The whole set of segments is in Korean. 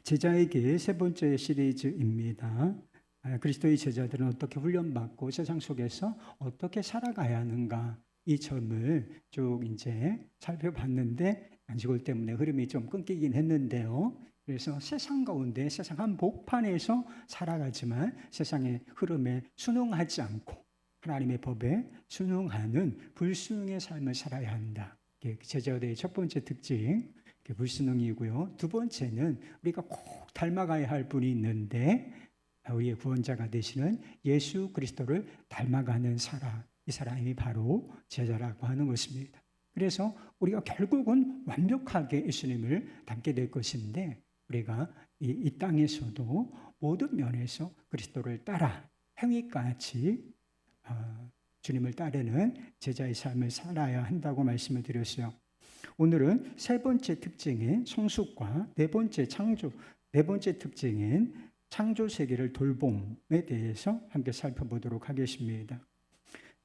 제자에게 세 번째 시리즈입니다. 그리스도의 제자들은 어떻게 훈련받고 세상 속에서 어떻게 살아가야 하는가, 이 점을 쭉 이제 살펴봤는데 안식월 때문에 흐름이 좀 끊기긴 했는데요. 그래서 세상 가운데, 세상 한복판에서 살아가지만 세상의 흐름에 순응하지 않고 하나님의 법에 순응하는 불순응의 삶을 살아야 한다. 제자들의 첫 번째 특징, 불순응이고요. 두 번째는 우리가 꼭 닮아가야 할 분이 있는데, 우리의 구원자가 되시는 예수 그리스도를 닮아가는 사람, 이 사람이 바로 제자라고 하는 것입니다. 그래서 우리가 결국은 완벽하게 예수님을 닮게 될 것인데, 우리가 이 땅에서도 모든 면에서 그리스도를 따라 행위까지 주님을 따르는 제자의 삶을 살아야 한다고 말씀을 드렸어요. 오늘은 세 번째 특징인 성숙과 네 번째 특징인 창조 세계를 돌봄에 대해서 함께 살펴보도록 하겠습니다.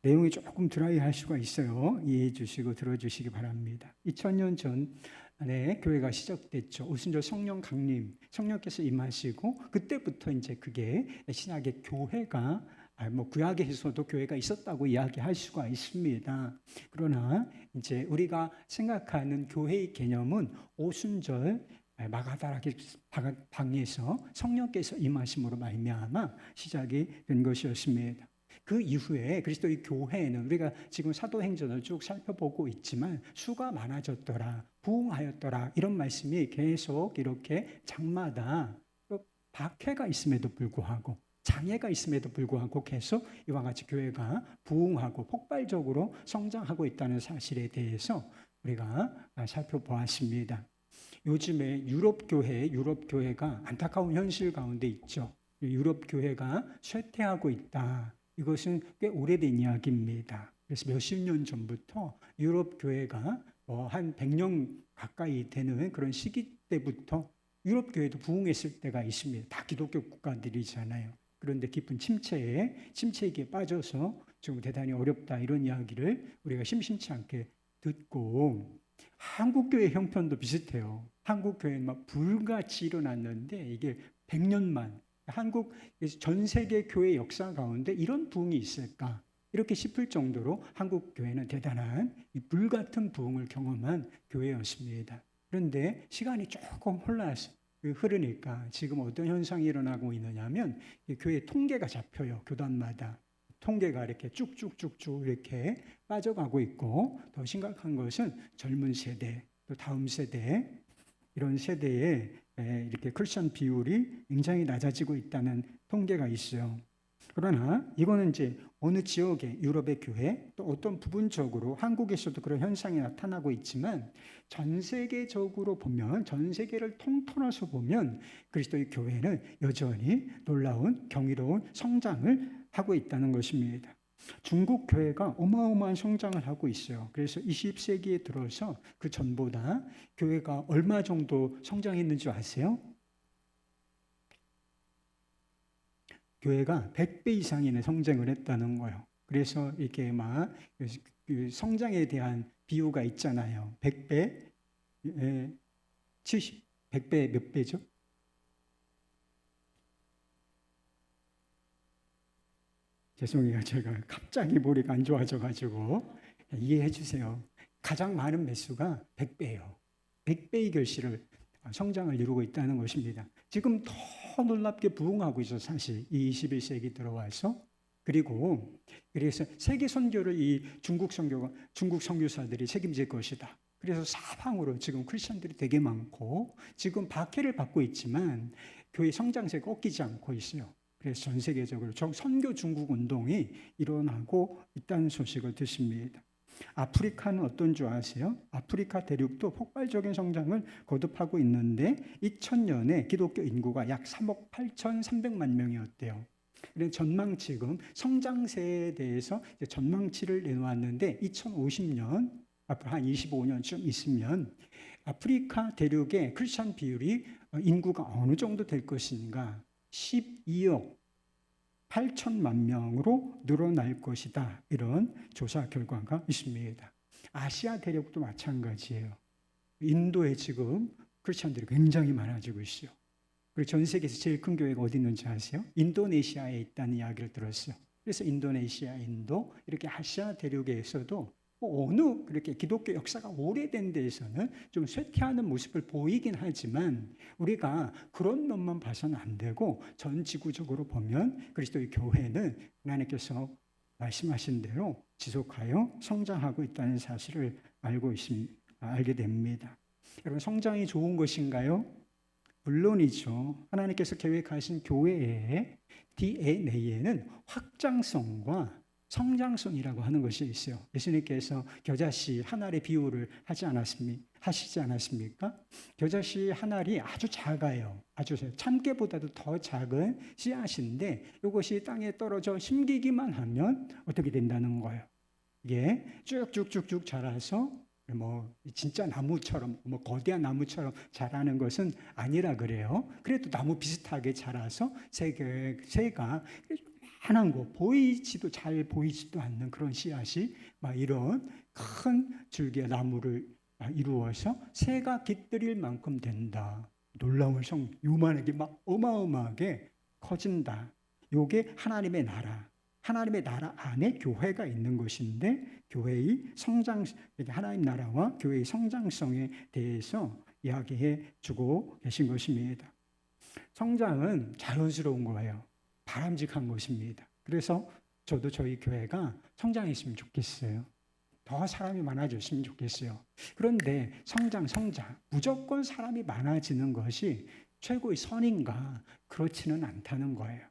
내용이 조금 드라이할 수가 있어요. 이해해 주시고 들어주시기 바랍니다. 2000년 전에 교회가 시작됐죠. 오순절 성령 강림, 성령께서 임하시고 그때부터 이제 그게 신약의 교회가 구약에서도 교회가 있었다고 이야기할 수가 있습니다. 그러나 이제 우리가 생각하는 교회의 개념은 오순절 마가다락의 방에서 성령께서 임하심으로 말미암아 시작이 된 것이었습니다. 그 이후에 그리스도의 교회는 우리가 지금 사도행전을 쭉 살펴보고 있지만 수가 많아졌더라, 부흥하였더라, 이런 말씀이 계속 이렇게 장마다 박해가 있음에도 불구하고 장애가 있음에도 불구하고 계속 이와 같이 교회가 부흥하고 폭발적으로 성장하고 있다는 사실에 대해서 우리가 살펴보았습니다. 요즘에 유럽 교회가 안타까운 현실 가운데 있죠. 유럽 교회가 쇠퇴하고 있다. 이것은 꽤 오래된 이야기입니다. 그래서 몇십 년 전부터 유럽 교회가 한 100년 가까이 되는 그런 시기 때부터 유럽 교회도 부흥했을 때가 있습니다. 다 기독교 국가들이잖아요. 그런데 깊은 침체기에 빠져서 지금 대단히 어렵다, 이런 이야기를 우리가 심심치 않게 듣고, 한국교회 형편도 비슷해요. 한국교회는 막 불같이 일어났는데 이게 100년만, 한국 전 세계 교회 역사 가운데 이런 부흥이 있을까? 이렇게 싶을 정도로 한국교회는 대단한 불같은 부흥을 경험한 교회였습니다. 그런데 시간이 조금 흐르니까 지금 어떤 현상이 일어나고 있느냐면, 교회 통계가 잡혀요. 교단마다 통계가 이렇게 쭉쭉쭉쭉 이렇게 빠져가고 있고, 더 심각한 것은 젊은 세대, 또 다음 세대, 이런 세대에 이렇게 크리스천 비율이 굉장히 낮아지고 있다는 통계가 있어요. 그러나 이거는 이제 어느 지역의 유럽의 교회, 또 어떤 부분적으로 한국에서도 그런 현상이 나타나고 있지만, 전 세계적으로 보면, 전 세계를 통틀어서 보면 그리스도의 교회는 여전히 놀라운 경이로운 성장을 하고 있다는 것입니다. 중국 교회가 어마어마한 성장을 하고 있어요. 그래서 20세기에 들어서 그 전보다 교회가 얼마 정도 성장했는지 아세요? 교회가 100배 이상의 성장을 했다는 거예요. 그래서 이렇게 막 성장에 대한 비유가 있잖아요. 100배, 100배 몇 배죠? 죄송해요. 제가 갑자기 머리가 안 좋아져가지고 이해해 주세요. 가장 많은 매수가 100배예요. 100배의 결실을, 성장을 이루고 있다는 것입니다. 지금 더 놀랍게 부흥하고 있어, 사실 이 21세기 들어와서. 그래서 세계 선교를 이 중국 선교사들이 책임질 것이다. 그래서 사방으로 지금 크리스천들이 되게 많고, 지금 박해를 받고 있지만 교회 성장세가 꺾이지 않고 있어요. 그래서 전 세계적으로 선교 중국 운동이 일어나고 있다는 소식을 듣습니다. 아프리카는 어떤 줄 아세요? 아프리카 대륙도 폭발적인 성장을 거듭하고 있는데 2000년에 기독교 인구가 약 3억 8,300만 명이었대요. 그래서 지금 성장세에 대해서 전망치를 내놓았는데, 2050년, 앞으로 한 25년쯤 있으면 아프리카 대륙의 크리스천 비율이 인구가 어느 정도 될 것인가? 12억 8천만 명으로 늘어날 것이다. 이런 조사 결과가 있습니다. 아시아 대륙도 마찬가지예요. 인도에 지금 크리스천들이 굉장히 많아지고 있어요. 그리고 전 세계에서 제일 큰 교회가 어디 있는지 아세요? 인도네시아에 있다는 이야기를 들었어요. 그래서 인도네시아, 인도 이렇게 아시아 대륙에서도 어느 그렇게 기독교 역사가 오래된 데에서는 좀 쇠퇴하는 모습을 보이긴 하지만 우리가 그런 면만 봐서는 안 되고 전 지구적으로 보면 그리스도의 교회는 하나님께서 말씀하신 대로 지속하여 성장하고 있다는 사실을 알게 됩니다. 여러분, 성장이 좋은 것인가요? 물론이죠. 하나님께서 계획하신 교회의 DNA에는 확장성과 성장성이라고 하는 것이 있어요. 예수님께서 겨자씨 한 알의 비유를 하시지 않았습니까? 겨자씨 한 알이 아주 작아요. 아주 참깨보다도 더 작은 씨앗인데 이것이 땅에 떨어져 심기기만 하면 어떻게 된다는 거예요? 이게 쭉쭉쭉쭉 자라서 진짜 나무처럼 거대한 나무처럼 자라는 것은 아니라 그래요. 그래도 나무 비슷하게 자라서 새가 한한 거 잘 보이지도 않는 그런 씨앗이 막 이런 큰 줄기의 나무를 이루어서 새가 깃들일 만큼 된다. 놀라운 요만하게 막 어마어마하게 커진다. 요게 하나님의 나라 안에 교회가 있는 것인데 교회의 하나님 나라와 교회의 성장성에 대해서 이야기해 주고 계신 것입니다. 성장은 자연스러운 거예요. 바람직한 것입니다. 그래서 저도 저희 교회가 성장했으면 좋겠어요. 더 사람이 많아졌으면 좋겠어요. 그런데 성장 무조건 사람이 많아지는 것이 최고의 선인가? 그렇지는 않다는 거예요.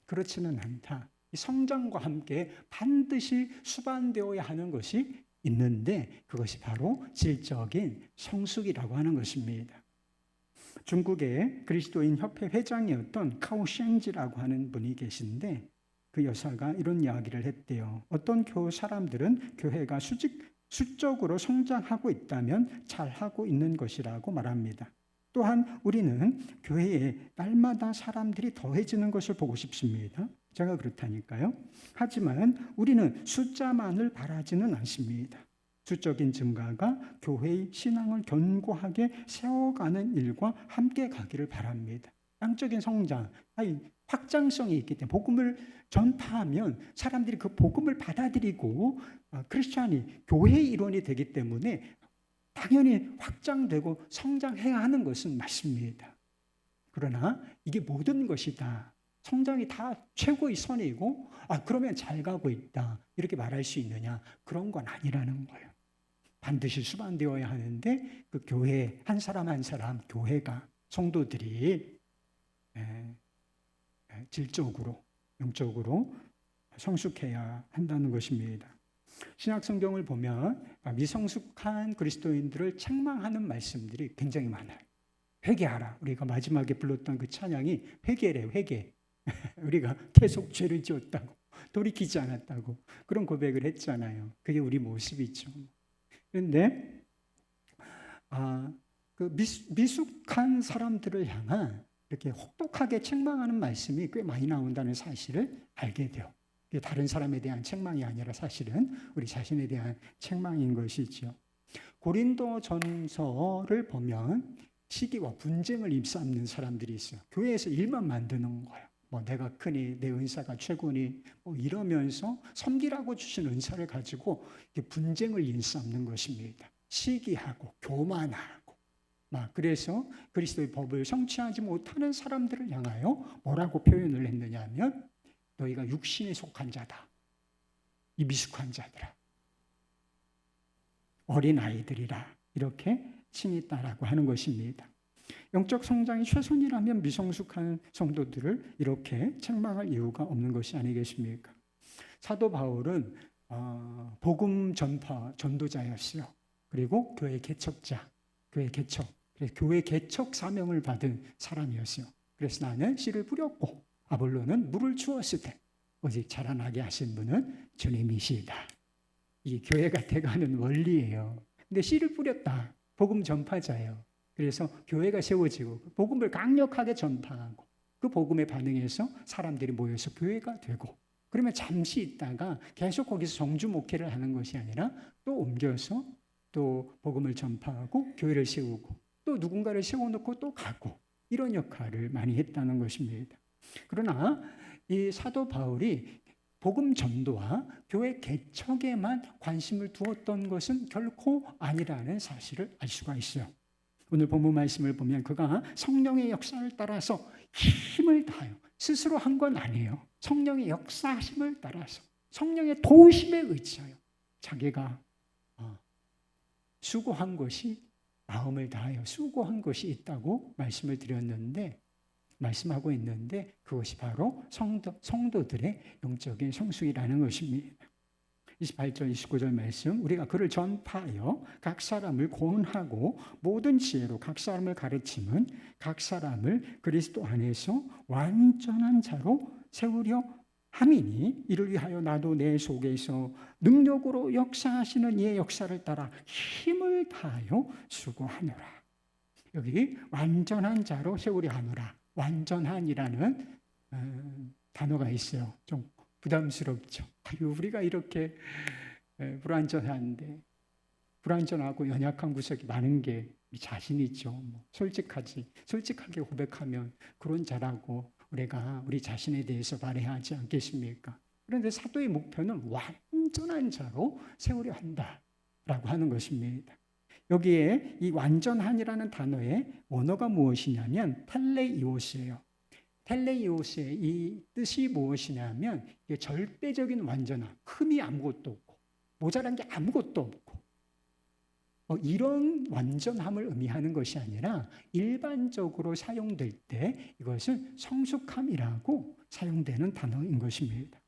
그렇지는 않다. 성장과 함께 반드시 수반되어야 하는 것이 있는데 그것이 바로 질적인 성숙이라고 하는 것입니다. 중국의 그리스도인 협회 회장이었던 카오셴지라고 하는 분이 계신데 그 여사가 이런 이야기를 했대요. 어떤 사람들은 교회가 수적으로 성장하고 있다면 잘하고 있는 것이라고 말합니다. 또한 우리는 교회에 날마다 사람들이 더해지는 것을 보고 싶습니다. 제가 그렇다니까요. 하지만 우리는 숫자만을 바라지는 않습니다. 수적인 증가가 교회의 신앙을 견고하게 세워가는 일과 함께 가기를 바랍니다. 양적인 성장, 확장성이 있기 때문에 복음을 전파하면 사람들이 그 복음을 받아들이고 크리스찬이 교회의 일원이 되기 때문에 당연히 확장되고 성장해야 하는 것은 맞습니다. 그러나 이게 모든 것이다. 성장이 다 최고의 선이고 그러면 잘 가고 있다. 이렇게 말할 수 있느냐? 그런 건 아니라는 거예요. 반드시 수반되어야 하는데 그 교회 한 사람 한 사람 교회가 성도들이 질적으로 영적으로 성숙해야 한다는 것입니다. 신약 성경을 보면 미성숙한 그리스도인들을 책망하는 말씀들이 굉장히 많아요. 회개하라. 우리가 마지막에 불렀던 그 찬양이 회개래요. 회개. 우리가 계속 죄를 지었다고 돌이키지 않았다고 그런 고백을 했잖아요. 그게 우리 모습이죠. 그런데 그 미숙한 사람들을 향한 이렇게 혹독하게 책망하는 말씀이 꽤 많이 나온다는 사실을 알게 돼요. 다른 사람에 대한 책망이 아니라 사실은 우리 자신에 대한 책망인 것이죠. 고린도전서를 보면 시기와 분쟁을 일삼는 사람들이 있어요. 교회에서 일만 만드는 거예요. 내가 크니 내 은사가 최고니 이러면서 섬기라고 주신 은사를 가지고 분쟁을 일삼는 것입니다. 시기하고 교만하고 그래서 그리스도의 법을 성취하지 못하는 사람들을 향하여 뭐라고 표현을 했느냐 하면 너희가 육신에 속한 자다. 이 미숙한 자들아. 어린아이들이라 이렇게 칭했다라고 하는 것입니다. 영적 성장이 최선이라면 미성숙한 성도들을 이렇게 책망할 이유가 없는 것이 아니겠습니까? 사도 바울은 복음 전파 전도자였어요. 그리고 교회 개척자, 교회 개척 사명을 받은 사람이었어요. 그래서 나는 씨를 뿌렸고 아볼로는 물을 주었을 때 오직 자라나게 하신 분은 주님이시다. 이게 교회가 돼가는 원리예요. 근데 씨를 뿌렸다. 복음 전파자예요. 그래서 교회가 세워지고 복음을 강력하게 전파하고 그 복음에 반응해서 사람들이 모여서 교회가 되고 그러면 잠시 있다가 계속 거기서 정주 목회를 하는 것이 아니라 또 옮겨서 또 복음을 전파하고 교회를 세우고 또 누군가를 세워놓고 또 가고 이런 역할을 많이 했다는 것입니다. 그러나 이 사도 바울이 복음 전도와 교회 개척에만 관심을 두었던 것은 결코 아니라는 사실을 알 수가 있어요. 오늘 본문 말씀을 보면 그가 성령의 역사를 따라서 힘을 다하여, 스스로 한 건 아니에요. 성령의 역사심을 따라서 성령의 도우심에 의지하여 자기가 수고한 것이, 마음을 다하여 수고한 것이 있다고 말씀하고 있는데 그것이 바로 성도들의 영적인 성숙이라는 것입니다. 28절 29절 말씀, 우리가 그를 전파하여 각 사람을 고문하고 모든 지혜로 각 사람을 가르침은 각 사람을 그리스도 안에서 완전한 자로 세우려 함이니 이를 위하여 나도 내 속에서 능력으로 역사하시는 이의 역사를 따라 힘을 다하여 수고하노라. 여기 완전한 자로 세우려 하노라. 완전한이라는 단어가 있어요. 좀 부담스럽죠. 우리가 이렇게 불완전하고 연약한 구석이 많은 게 자신이죠. 솔직하게 고백하면 그런 자라고 우리 자신에 대해서 말해야 하지 않겠습니까? 그런데 사도의 목표는 완전한 자로 세우려 한다라고 하는 것입니다. 여기에 이 완전한이라는 단어의 원어가 무엇이냐면 텔레이오스예요. 텔레이오스의 이 뜻이 무엇이냐면 이게 절대적인 완전함, 흠이 아무것도 없고 모자란 게 아무것도 없고 이런 완전함을 의미하는 것이 아니라 일반적으로 사용될 때 이것은 성숙함이라고 사용되는 단어인 것입니다.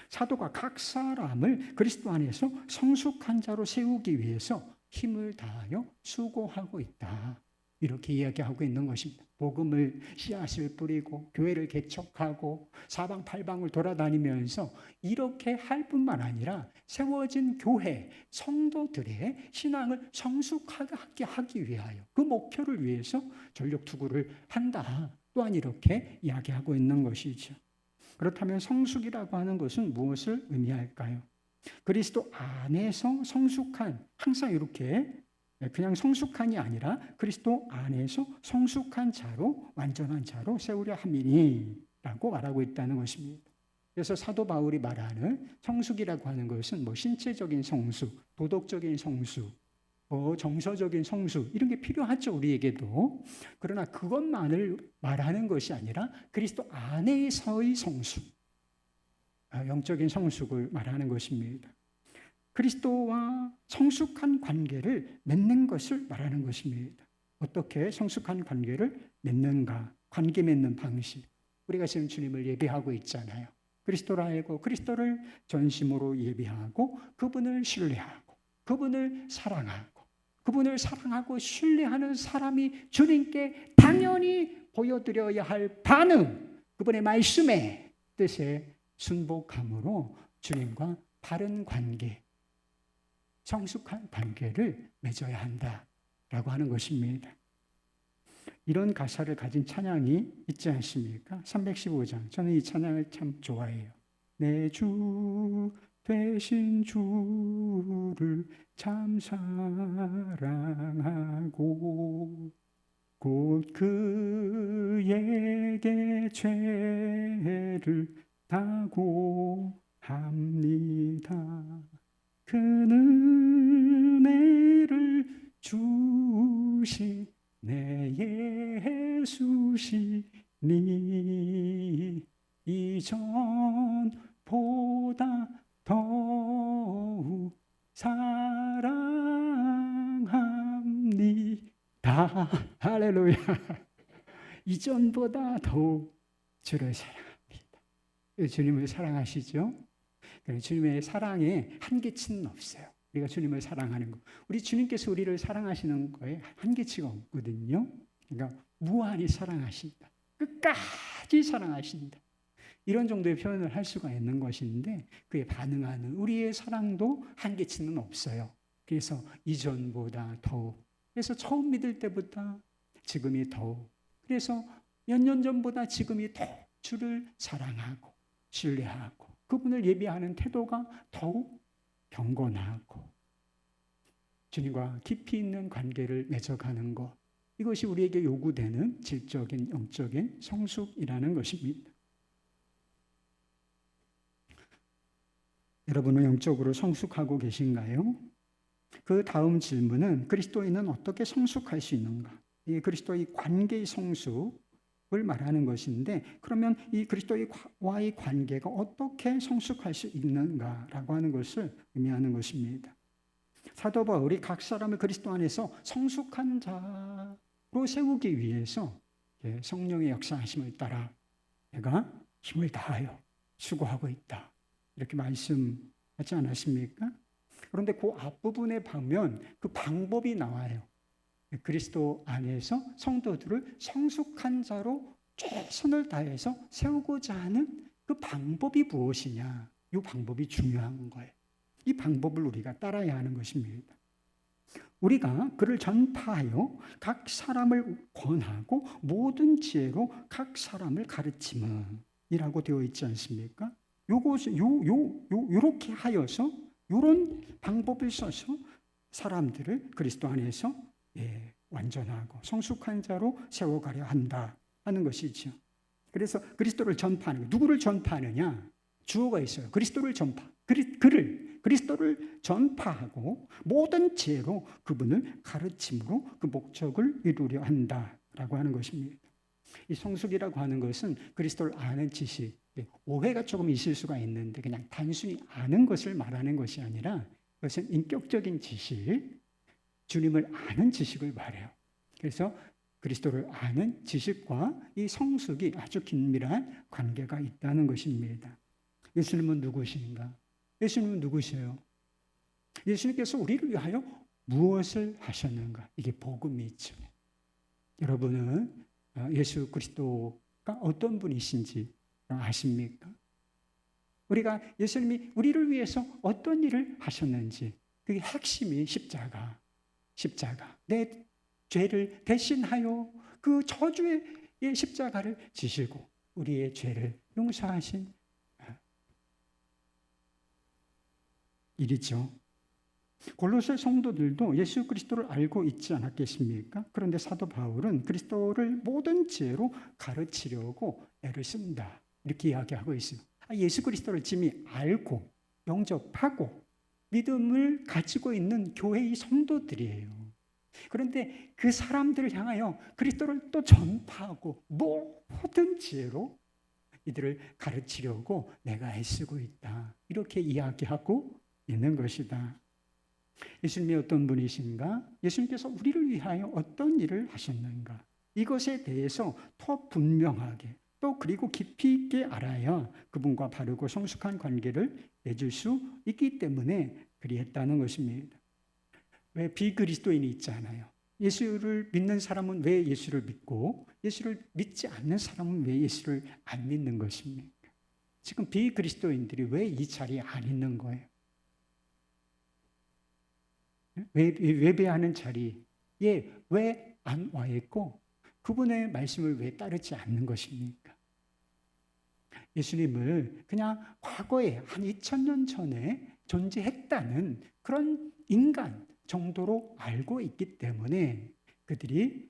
사도가 각 사람을 그리스도 안에서 성숙한 자로 세우기 위해서 힘을 다하여 수고하고 있다. 이렇게 이야기하고 있는 것입니다. 복음을 씨앗을 뿌리고 교회를 개척하고 사방팔방을 돌아다니면서 이렇게 할 뿐만 아니라 세워진 교회, 성도들의 신앙을 성숙하게 하기 위하여 그 목표를 위해서 전력투구를 한다. 또한 이렇게 이야기하고 있는 것이죠. 그렇다면 성숙이라고 하는 것은 무엇을 의미할까요? 그리스도 안에서 성숙한, 항상 이렇게 그냥 성숙한이 아니라 그리스도 안에서 성숙한 자로, 완전한 자로 세우려 함이니 라고 말하고 있다는 것입니다. 그래서 사도 바울이 말하는 성숙이라고 하는 것은 신체적인 성숙, 도덕적인 성숙, 정서적인 성숙 이런 게 필요하죠, 우리에게도. 그러나 그것만을 말하는 것이 아니라 그리스도 안에서의 성숙, 영적인 성숙을 말하는 것입니다. 그리스도와 성숙한 관계를 맺는 것을 말하는 것입니다. 어떻게 성숙한 관계를 맺는가? 관계 맺는 방식. 우리가 지금 주님을 예배하고 있잖아요. 그리스도를 알고 그리스도를 전심으로 예배하고 그분을 신뢰하고 그분을 사랑하고 신뢰하는 사람이 주님께 당연히 보여드려야 할 반응, 그분의 말씀의 뜻에 순복함으로 주님과 바른 관계, 성숙한 관계를 맺어야 한다라고 하는 것입니다. 이런 가사를 가진 찬양이 있지 않습니까? 315장. 저는 이 찬양을 참 좋아해요. 내 주 되신 주를 참 사랑하고 곧 그에게 죄를 다고 합니다. 그 은혜를 주신 내 예수시니 이전보다 더욱 사랑합니다. 할렐루야. 이전보다 더욱 주를 사랑합니다. 주님을 사랑하시죠? 주님의 사랑에 한계치는 없어요. 우리가 주님을 사랑하는 거. 우리 주님께서 우리를 사랑하시는 거에 한계치가 없거든요. 그러니까 무한히 사랑하신다. 끝까지 사랑하신다. 이런 정도의 표현을 할 수가 있는 것인데 그에 반응하는 우리의 사랑도 한계치는 없어요. 그래서 이전보다 더욱. 그래서 처음 믿을 때보다 지금이 더욱. 그래서 몇 년 전보다 지금이 더 주를 사랑하고 신뢰하고 그분을 예배하는 태도가 더욱 경건하고 주님과 깊이 있는 관계를 맺어가는 것, 이것이 우리에게 요구되는 질적인 영적인 성숙이라는 것입니다. 여러분은 영적으로 성숙하고 계신가요? 그 다음 질문은 그리스도인은 어떻게 성숙할 수 있는가? 이 그리스도의 관계의 성숙을 말하는 것인데, 그러면 이 그리스도와의 관계가 어떻게 성숙할 수 있는가라고 하는 것을 의미하는 것입니다. 사도 바울이 각 사람을 그리스도 안에서 성숙한 자로 세우기 위해서 성령의 역사하심을 따라 내가 힘을 다하여 수고하고 있다, 이렇게 말씀하지 않았습니까? 그런데 그 앞부분에 보면 그 방법이 나와요. 그리스도 안에서 성도들을 성숙한 자로 최선을 다해서 세우고자 하는 그 방법이 무엇이냐, 이 방법이 중요한 거예요. 이 방법을 우리가 따라야 하는 것입니다. 우리가 그를 전파하여 각 사람을 권하고 모든 지혜로 각 사람을 가르치면이라고 되어 있지 않습니까? 요렇게 하여서 이런 방법을 써서 사람들을 그리스도 안에서 완전하고 성숙한 자로 세워가려 한다 하는 것이죠. 그래서 그리스도를 전파하는 거, 누구를 전파하느냐? 주어가 있어요. 그리스도를 그리스도를 전파하고 모든 지혜로 그분을 가르침으로 그 목적을 이루려 한다라고 하는 것입니다. 이 성숙이라고 하는 것은 그리스도를 아는 지식, 오해가 조금 있을 수가 있는데 그냥 단순히 아는 것을 말하는 것이 아니라 그것은 인격적인 지식, 주님을 아는 지식을 말해요. 그래서 그리스도를 아는 지식과 이 성숙이 아주 긴밀한 관계가 있다는 것입니다. 예수님은 누구신가? 예수님은 누구세요? 예수님께서 우리를 위하여 무엇을 하셨는가? 이게 복음이죠. 여러분은 예수 그리스도가 어떤 분이신지 아십니까? 우리가 예수님이 우리를 위해서 어떤 일을 하셨는지, 그게 핵심이 십자가. 내 죄를 대신하여 그 저주의 십자가를 지시고 우리의 죄를 용서하신 일이죠. 골로새 성도들도 예수 그리스도를 알고 있지 않았겠습니까? 그런데 사도 바울은 그리스도를 모든 지혜로 가르치려고 애를 쓴다, 이렇게 이야기하고 있어요. 예수 그리스도를 이미 알고 영접하고 믿음을 가지고 있는 교회의 성도들이에요. 그런데 그 사람들을 향하여 그리스도를 또 전파하고 모든 지혜로 이들을 가르치려고 내가 애쓰고 있다, 이렇게 이야기하고 있는 것이다. 예수님이 어떤 분이신가? 예수님께서 우리를 위하여 어떤 일을 하셨는가? 이것에 대해서 더 분명하게 또 그리고 깊이 있게 알아야 그분과 바르고 성숙한 관계를 맺을 수 있기 때문에 그리했다는 것입니다. 왜 비그리스도인이 있잖아요. 예수를 믿는 사람은 왜 예수를 믿고 예수를 믿지 않는 사람은 왜 예수를 안 믿는 것입니까? 지금 비그리스도인들이 왜 이 자리에 안 있는 거예요? 외배하는 자리에 왜 안 와 있고 그분의 말씀을 왜 따르지 않는 것입니까? 예수님을 그냥 과거에 한 2000년 전에 존재했다는 그런 인간 정도로 알고 있기 때문에 그들이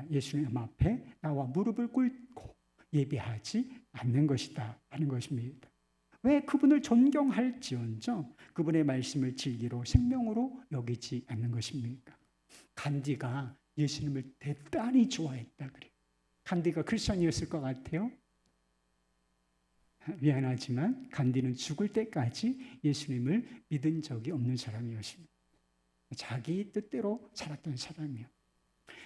예수님 앞에 나와 무릎을 꿇고 예배하지 않는 것이다 하는 것입니다. 왜 그분을 존경할지언정 그분의 말씀을 진리로 생명으로 여기지 않는 것입니까? 간디가 예수님을 대단히 좋아했다 그래요. 간디가 크리스천이었을 것 같아요? 미안하지만 간디는 죽을 때까지 예수님을 믿은 적이 없는 사람이었습니다. 자기 뜻대로 살았던 사람이요.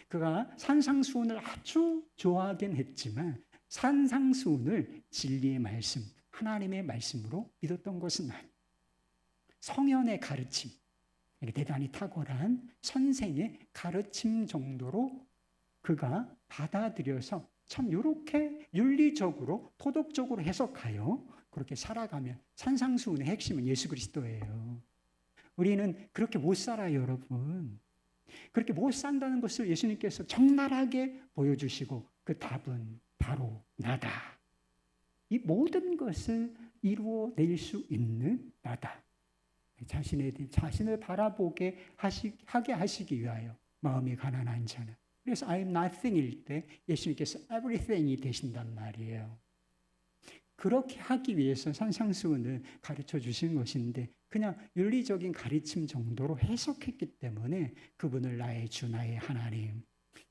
그가 산상수훈을 아주 좋아하긴 했지만 산상수훈을 진리의 말씀, 하나님의 말씀으로 믿었던 것은 아니에요. 성현의 가르침, 대단히 탁월한 선생의 가르침 정도로 그가 받아들여서 참 이렇게 윤리적으로 도덕적으로 해석하여 그렇게 살아가면 산상수훈의 핵심은 예수 그리스도예요. 우리는 그렇게 못 살아요, 여러분. 그렇게 못 산다는 것을 예수님께서 적나라하게 보여주시고 그 답은 바로 나다. 이 모든 것을 이루어낼 수 있는 나다. 자신을 바라보게 하게 하시기 위하여 마음이 가난한 자는 그래서 I'm nothing일 때 예수님께서 everything이 되신단 말이에요. 그렇게 하기 위해서 산상수훈을 가르쳐 주신 것인데 그냥 윤리적인 가르침 정도로 해석했기 때문에 그분을 나의 주, 나의 하나님,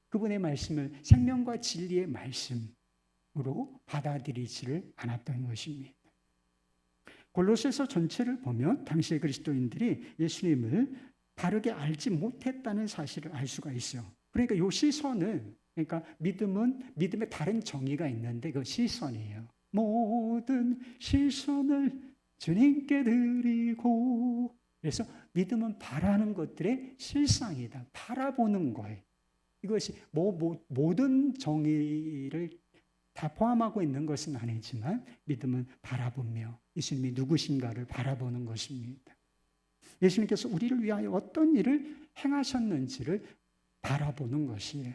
그분의 말씀을 생명과 진리의 말씀으로 받아들이지를 않았던 것입니다. 골로새서 전체를 보면 당시의 그리스도인들이 예수님을 바르게 알지 못했다는 사실을 알 수가 있어요. 그러니까 이 시선을, 그러니까 믿음의 다른 정의가 있는데 그 시선이에요. 모든 시선을 주님께 드리고, 그래서 믿음은 바라는 것들의 실상이다. 바라보는 거예요. 이것이 모든 정의를 다 포함하고 있는 것은 아니지만 믿음은 바라보며 예수님이 누구신가를 바라보는 것입니다. 예수님께서 우리를 위하여 어떤 일을 행하셨는지를 바라보는 것이에요.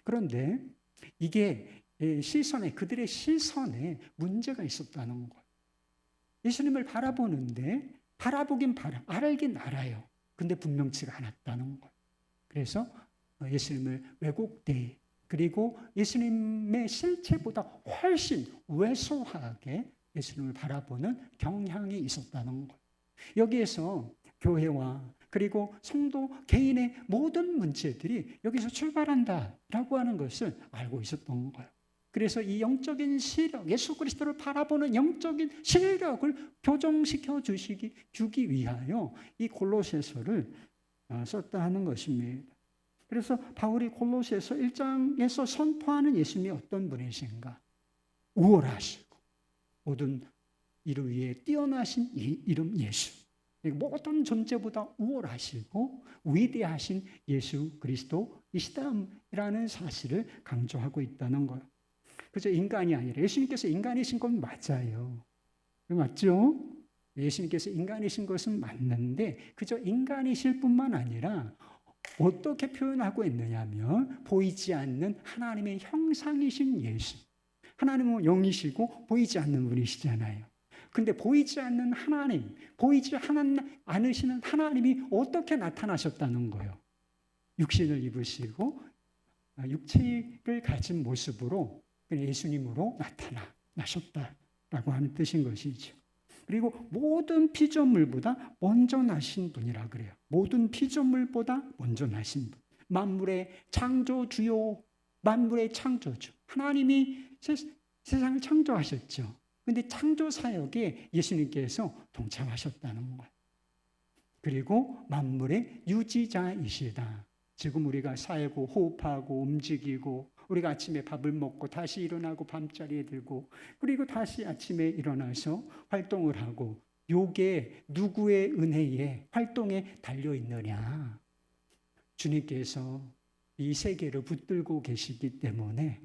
그런데 이게 그들의 시선에 문제가 있었다는 거예요. 예수님을 바라보는데 알긴 알아요. 근데 분명치가 않았다는 거예요. 그래서 예수님을 왜곡되이, 그리고 예수님의 실체보다 훨씬 왜소하게 예수님을 바라보는 경향이 있었다는 거예요. 여기에서 교회와 그리고 성도 개인의 모든 문제들이 여기서 출발한다라고 하는 것을 알고 있었던 거예요. 그래서 이 영적인 시력, 예수 그리스도를 바라보는 영적인 시력을 교정시켜 주기 위하여 이 골로새서를 썼다 하는 것입니다. 그래서 바울이 골로새서 1장에서 선포하는 예수님이 어떤 분이신가? 우월하시고 모든 이름 위에 뛰어나신 이름 예수. 모든 존재보다 우월하시고 위대하신 예수 그리스도이시다라는 사실을 강조하고 있다는 거예요. 그저 인간이 아니라 예수님께서 인간이신 건 맞아요. 맞죠? 예수님께서 인간이신 것은 맞는데 그저 인간이실 뿐만 아니라 어떻게 표현하고 있느냐면 보이지 않는 하나님의 형상이신 예수. 하나님은 영이시고 보이지 않는 분이시잖아요. 근데 보이지 않는 하나님, 보이지 않으시는 하나님이 어떻게 나타나셨다는 거예요? 육신을 입으시고 육체를 가진 모습으로 예수님으로 나타나셨다라고 하는 뜻인 것이죠. 그리고 모든 피조물보다 먼저 나신 분이라 그래요. 모든 피조물보다 먼저 나신 분. 만물의 창조주요, 만물의 창조주. 하나님이 세상을 창조하셨죠. 그런데 창조 사역에 예수님께서 동참하셨다는 거예요. 그리고 만물의 유지자이시다. 지금 우리가 살고 호흡하고 움직이고 우리가 아침에 밥을 먹고 다시 일어나고 밤자리에 들고 그리고 다시 아침에 일어나서 활동을 하고 요게 누구의 은혜에 활동에 달려있느냐. 주님께서 이 세계를 붙들고 계시기 때문에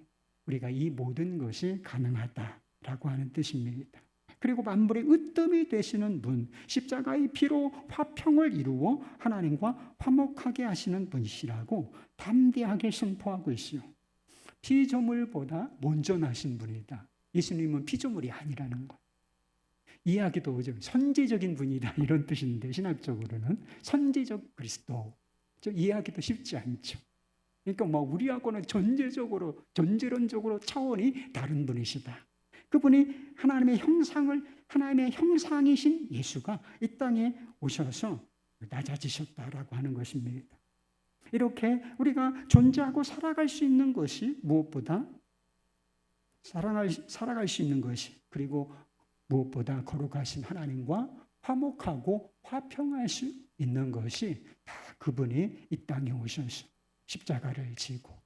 우리가 이 모든 것이 가능하다라고 하는 뜻입니다. 그리고 만물의 으뜸이 되시는 분, 십자가의 피로 화평을 이루어 하나님과 화목하게 하시는 분이시라고 담대하게 선포하고 있어요. 피조물보다 먼저 나신 분이다. 예수님은 피조물이 아니라는 것. 이야기도 선지적인 분이다 이런 뜻인데 신학적으로는 선지적 그리스도. 이해하기도 쉽지 않죠. 그러니까 우리하고는 전제론적으로 차원이 다른 분이시다. 그분이 하나님의 형상이신 예수가 이 땅에 오셔서 낮아지셨다라고 하는 것입니다. 이렇게 우리가 존재하고 살아갈 수 있는 것이 무엇보다 살아갈 수 있는 것이 그리고 무엇보다 거룩하신 하나님과 화목하고 화평할 수 있는 것이 다 그분이 이 땅에 오셔서 십자가를 지고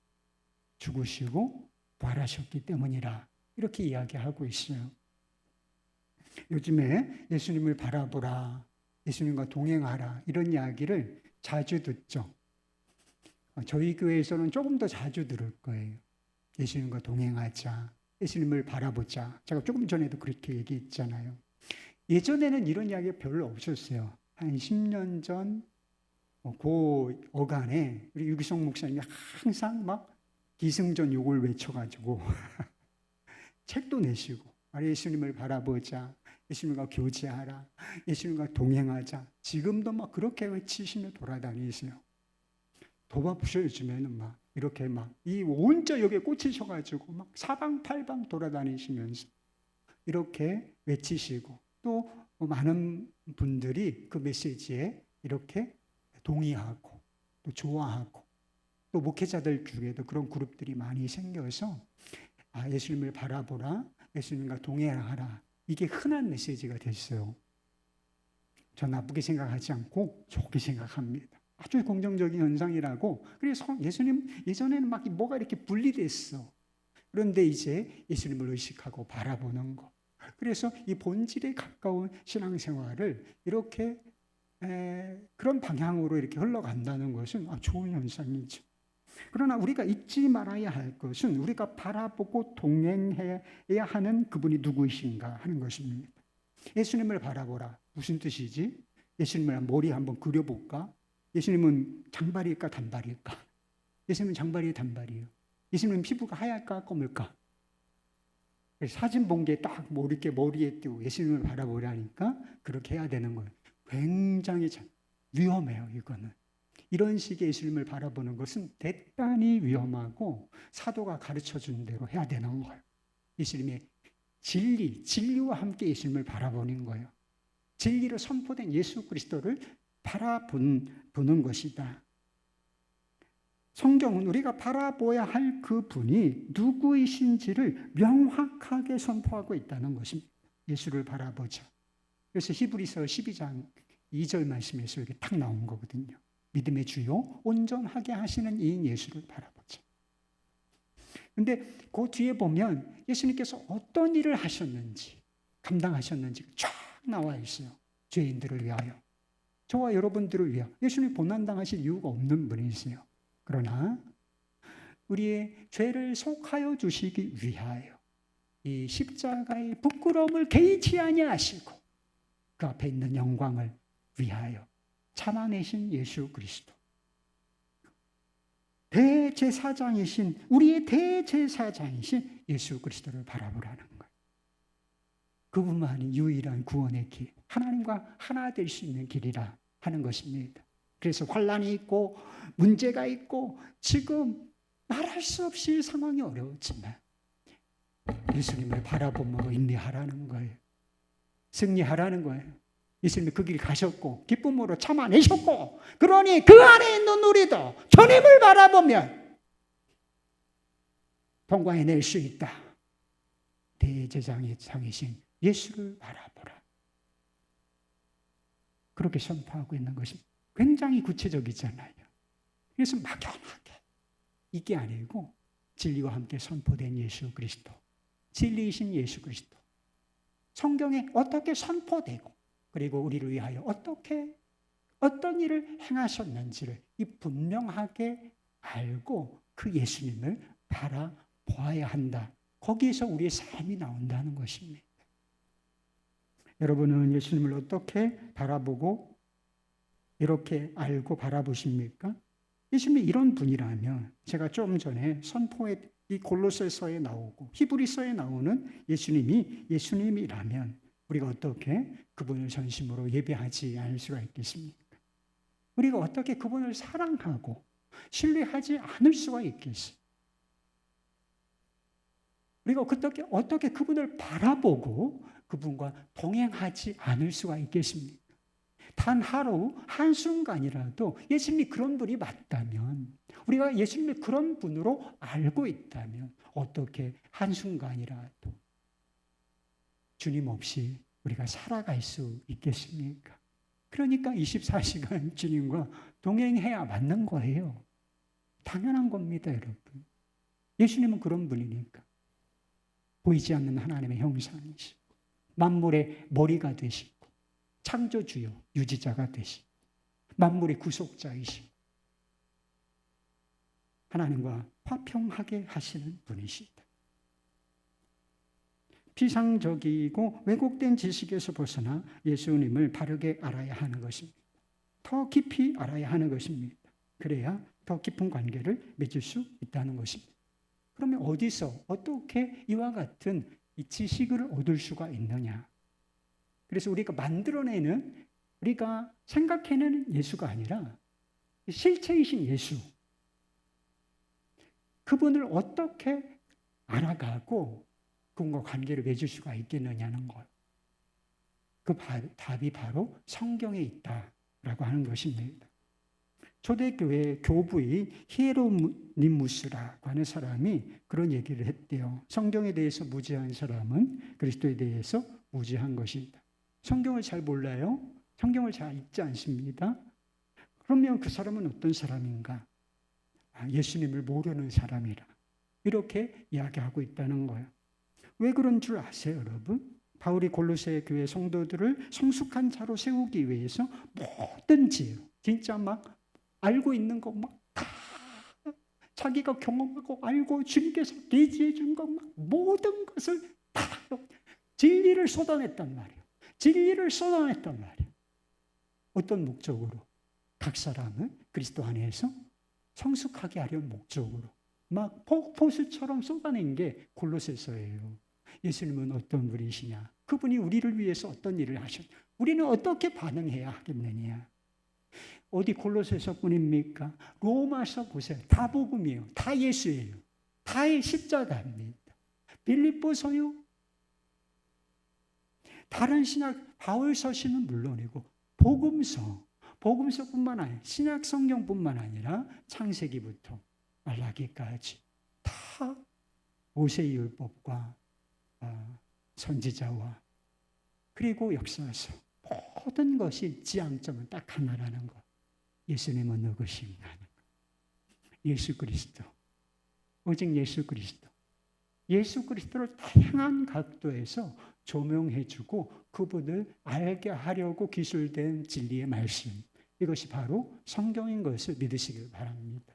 죽으시고 부활하셨기 때문이라 이렇게 이야기하고 있어요. 요즘에 예수님을 바라보라, 예수님과 동행하라 이런 이야기를 자주 듣죠. 저희 교회에서는 조금 더 자주 들을 거예요. 예수님과 동행하자, 예수님을 바라보자. 제가 조금 전에도 그렇게 얘기했잖아요. 예전에는 이런 이야기가 별로 없었어요. 한 10년 전 그 어간에 우리 유기성 목사님이 항상 막 기승전 욕을 외쳐가지고 책도 내시고 예수님을 바라보자, 예수님과 교제하라, 예수님과 동행하자. 지금도 막 그렇게 외치시며 돌아다니세요. 더 바쁘셔요. 요즘에는 막 이렇게 막 이 온 지역에 꽂히셔가지고 막 사방팔방 돌아다니시면서 이렇게 외치시고 또 많은 분들이 그 메시지에 이렇게 동의하고 또 좋아하고 또 목회자들 중에도 그런 그룹들이 많이 생겨서 예수님을 바라보라, 예수님과 동행하라, 이게 흔한 메시지가 됐어요. 저 나쁘게 생각하지 않고 좋게 생각합니다. 아주 긍정적인 현상이라고. 그래서 예수님 예전에는 막 뭐가 이렇게 분리됐어. 그런데 이제 예수님을 의식하고 바라보는 것. 그래서 이 본질에 가까운 신앙생활을 이렇게 그런 방향으로 이렇게 흘러간다는 것은 좋은 현상이죠. 그러나 우리가 잊지 말아야 할 것은 우리가 바라보고 동행해야 하는 그분이 누구이신가 하는 것입니다. 예수님을 바라보라. 무슨 뜻이지? 예수님을 머리 한번 그려볼까? 예수님은 장발일까 단발일까? 예수님은 장발이 단발이에요. 예수님은 피부가 하얄까 검을까? 사진 본 게 딱 이렇게 머리에 띄고 예수님을 바라보라니까 그렇게 해야 되는 거예요. 굉장히 위험해요, 이거는. 이런 식의 예수님을 바라보는 것은 대단히 위험하고 사도가 가르쳐 준 대로 해야 되는 거예요. 예수님의 진리와 함께 예수님을 바라보는 거예요. 진리로 선포된 예수 그리스도를 바라보는 것이다. 성경은 우리가 바라보아야 할 그분이 누구이신지를 명확하게 선포하고 있다는 것입니다. 예수를 바라보자. 그래서 히브리서 12장 2절 말씀에서 이렇게 딱 나온 거거든요. 믿음의 주요 온전하게 하시는 이인 예수를 바라보자. 근데 그 뒤에 보면 예수님께서 어떤 일을 하셨는지, 감당하셨는지 쫙 나와 있어요. 죄인들을 위하여, 저와 여러분들을 위하여. 예수님이 고난당하실 이유가 없는 분이세요. 그러나 우리의 죄를 속하여 주시기 위하여 이 십자가의 부끄러움을 개의치 아니하시고 그 앞에 있는 영광을 위하여 참아내신 예수 그리스도, 대제사장이신, 우리의 대제사장이신 예수 그리스도를 바라보라는 거예요. 그분만이 유일한 구원의 길, 하나님과 하나 될 수 있는 길이라 하는 것입니다. 그래서 환난이 있고 문제가 있고 지금 말할 수 없이 상황이 어려웠지만 예수님을 바라보므로 인내하라는 거예요. 승리하라는 거예요. 예수님이 그 길 가셨고 기쁨으로 참아내셨고, 그러니 그 안에 있는 우리도 주님을 바라보면 통과해낼 수 있다. 대제사장이신 예수를 바라보라. 그렇게 선포하고 있는 것입니다. 굉장히 구체적이잖아요. 그래서 막연하게 이게 아니고 진리와 함께 선포된 예수 그리스도, 진리이신 예수 그리스도, 성경에 어떻게 선포되고 그리고 우리를 위하여 어떤 일을 행하셨는지를 이 분명하게 알고 그 예수님을 바라보아야 한다. 거기에서 우리의 삶이 나온다는 것입니다. 여러분은 예수님을 어떻게 바라보고 이렇게 알고 바라보십니까? 예수님이 이런 분이라면, 제가 좀 전에 선포의 이 골로새서에 나오고 히브리서에 나오는 예수님이 예수님이라면 우리가 어떻게 그분을 전심으로 예배하지 않을 수가 있겠습니까? 우리가 어떻게 그분을 사랑하고 신뢰하지 않을 수가 있겠어요? 우리가 어떻게 그분을 바라보고 그분과 동행하지 않을 수가 있겠습니까? 단 하루, 한순간이라도 예수님이 그런 분이 맞다면, 우리가 예수님을 그런 분으로 알고 있다면 어떻게 한순간이라도 주님 없이 우리가 살아갈 수 있겠습니까? 그러니까 24시간 주님과 동행해야 맞는 거예요. 당연한 겁니다, 여러분. 예수님은 그런 분이니까. 보이지 않는 하나님의 형상이시고 만물의 머리가 되시고 창조주요 유지자가 되시고 만물의 구속자이시고 하나님과 화평하게 하시는 분이시다. 피상적이고 왜곡된 지식에서 벗어나 예수님을 바르게 알아야 하는 것입니다. 더 깊이 알아야 하는 것입니다. 그래야 더 깊은 관계를 맺을 수 있다는 것입니다. 그러면 어디서 어떻게 이와 같은 이 지식을 얻을 수가 있느냐? 그래서 우리가 만들어내는, 우리가 생각해내는 예수가 아니라 실체이신 예수, 그분을 어떻게 알아가고 그분과 관계를 맺을 수가 있겠느냐는 것. 그 답이 바로 성경에 있다라고 하는 것입니다. 초대교회 교부의 히에로니무스라고 하는 사람이 그런 얘기를 했대요. 성경에 대해서 무지한 사람은 그리스도에 대해서 무지한 것이다. 성경을 잘 몰라요? 성경을 잘 읽지 않습니다. 그러면 그 사람은 어떤 사람인가? 예수님을 모르는 사람이라. 이렇게 이야기하고 있다는 거예요. 왜 그런 줄 아세요, 여러분? 바울이 골로새 교회 성도들을 성숙한 자로 세우기 위해서 뭐든지 진짜 막 알고 있는 거 막 다 자기가 경험하고 알고 주님께서 계시해 준 거 막 모든 것을 다 진리를 쏟아냈단 말이에요. 진리를 쏟아냈단 말이에요. 어떤 목적으로? 각 사람을 그리스도 안에서 성숙하게 하려는 목적으로 막 폭포수처럼 쏟아낸 게 골로새서예요. 예수님은 어떤 분이시냐? 그분이 우리를 위해서 어떤 일을 하셨냐? 우리는 어떻게 반응해야 하겠느냐? 어디 골로새서뿐입니까? 로마서 보세요. 다 복음이에요. 다 예수예요. 다 십자가입니다. 빌립보서요. 다른 신약 바울서신은 물론이고 복음서뿐만 아니라 신약 성경뿐만 아니라 창세기부터 말라기까지 다 모세의 율법과 선지자와 그리고 역사서 모든 것이 지향점은 딱 하나라는 것. 예수님은 누구신가 하는 것. 예수 그리스도. 오직 예수 그리스도. 예수 그리스도를 다양한 각도에서 조명해주고 그분을 알게 하려고 기술된 진리의 말씀. 이것이 바로 성경인 것을 믿으시길 바랍니다.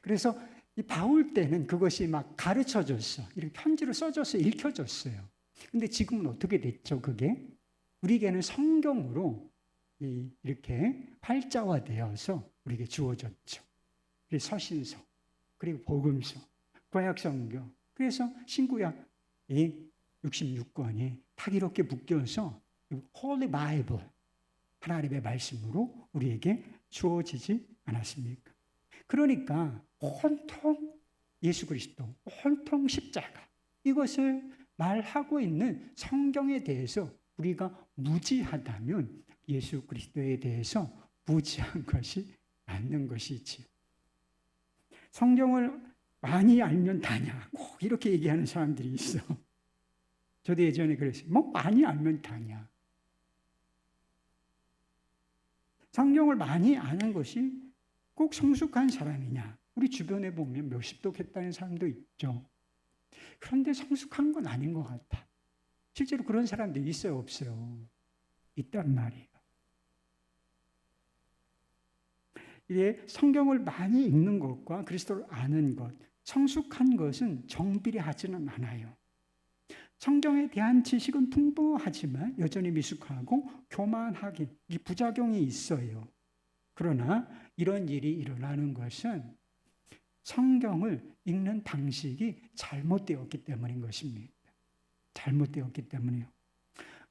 그래서 이 바울 때는 그것이 막 가르쳐졌어. 이렇게 편지로 써져서 읽혀졌어요. 근데 지금은 어떻게 됐죠, 그게? 우리에게는 성경으로 이렇게 팔자화되어서 우리에게 주어졌죠. 그리고 서신서, 그리고 복음서, 구약성경. 그래서 신구약 이 66권이 딱 이렇게 묶여서 Holy Bible, 하나님의 말씀으로 우리에게 주어지지 않았습니까? 그러니까 온통 예수 그리스도, 온통 십자가 이것을 말하고 있는 성경에 대해서 우리가 무지하다면 예수 그리스도에 대해서 무지한 것이 맞는 것이지요. 성경을 많이 알면 다냐 꼭 이렇게 얘기하는 사람들이 있어. 저도 예전에 그랬어요. 뭐 많이 알면 다냐. 성경을 많이 아는 것이 꼭 성숙한 사람이냐. 우리 주변에 보면 몇십 독했다는 사람도 있죠. 그런데 성숙한 건 아닌 것 같아. 실제로 그런 사람들이 있어요, 없어요? 있단 말이에요. 이게 성경을 많이 읽는 것과 그리스도를 아는 것, 성숙한 것은 정비례하지는 않아요. 성경에 대한 지식은 풍부하지만 여전히 미숙하고 교만하기, 이 부작용이 있어요. 그러나 이런 일이 일어나는 것은 성경을 읽는 방식이 잘못되었기 때문인 것입니다. 잘못되었기 때문이요.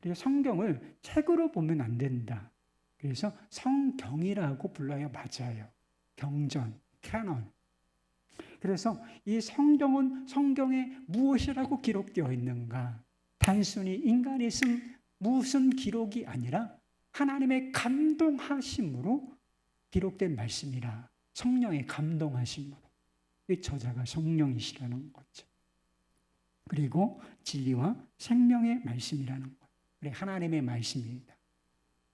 그래서 성경을 책으로 보면 안 된다. 그래서 성경이라고 불러야 맞아요. 경전, 캐논. 그래서 이 성경은 성경에 무엇이라고 기록되어 있는가? 단순히 인간이 쓴 무슨 기록이 아니라 하나님의 감동하심으로 기록된 말씀이라. 성령의 감동하심으로. 이 저자가 성령이시라는 거죠. 그리고 진리와 생명의 말씀이라는 것. 그래, 하나님의 말씀입니다.